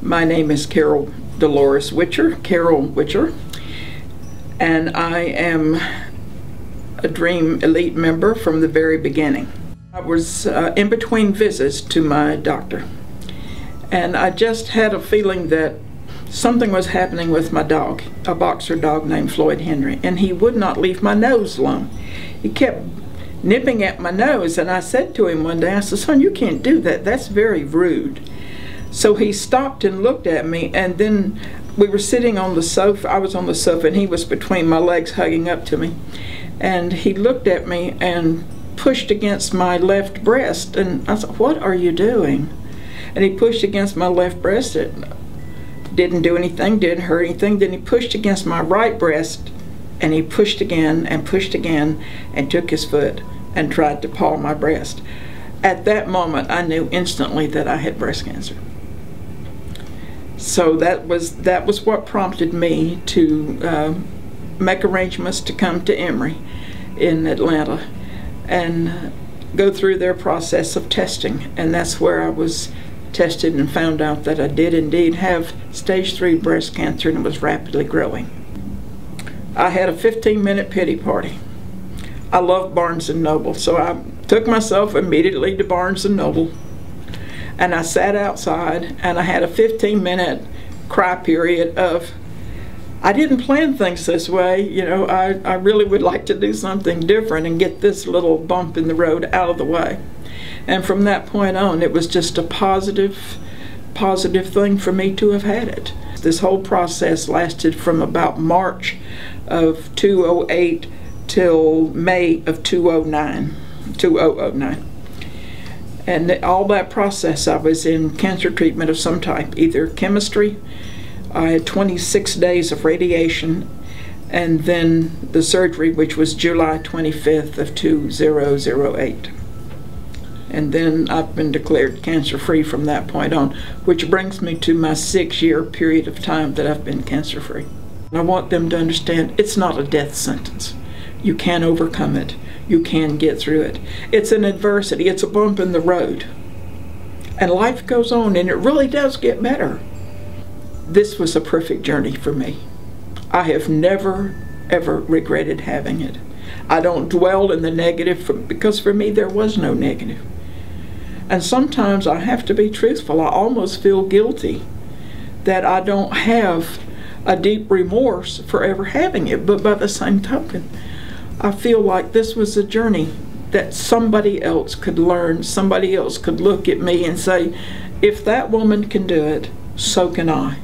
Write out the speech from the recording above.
My name is Carol Dolores Witcher, Carol Witcher, and I am a Dream Elite member from the very beginning. I was in between visits to my doctor, and I just had a feeling that something was happening with my dog, a boxer dog named Floyd Henry, and he would not leave my nose alone. He kept nipping at my nose, and I said to him one day, I said, "Son, you can't do that. That's very rude." So he stopped and looked at me, and then we were sitting on the sofa. I was on the sofa, and he was between my legs hugging up to me. And he looked at me and pushed against my left breast, and I said, "What are you doing?" And he pushed against my left breast. It didn't do anything, didn't hurt anything. Then he pushed against my right breast, and he pushed again, and took his foot and tried to paw my breast. At that moment, I knew instantly that I had breast cancer. So that was what prompted me to make arrangements to come to Emory in Atlanta and go through their process of testing. And that's where I was tested and found out that I did indeed have stage 3 breast cancer, and it was rapidly growing. I had a 15-minute pity party. I love Barnes & Noble, so I took myself immediately to Barnes & Noble, and I sat outside, and I had a 15-minute cry period of, I didn't plan things this way, you know, I really would like to do something different and get this little bump in the road out of the way. And from that point on, it was just a positive thing for me to have had it. This whole process lasted from about March of 2008 till May of 2009. And all that process, I was in cancer treatment of some type, either chemistry, I had 26 days of radiation, and then the surgery, which was July 25th of 2008. And then I've been declared cancer-free from that point on, which brings me to my 6-year period of time that I've been cancer-free. I want them to understand it's not a death sentence. You can overcome it. You can get through it. It's an adversity. It's a bump in the road. And life goes on, and it really does get better. This was a perfect journey for me. I have never, ever regretted having it. I don't dwell in the negative because for me there was no negative. And sometimes I have to be truthful. I almost feel guilty that I don't have a deep remorse for ever having it. But by the same token, I feel like this was a journey that somebody else could learn, somebody else could look at me and say, if that woman can do it, so can I.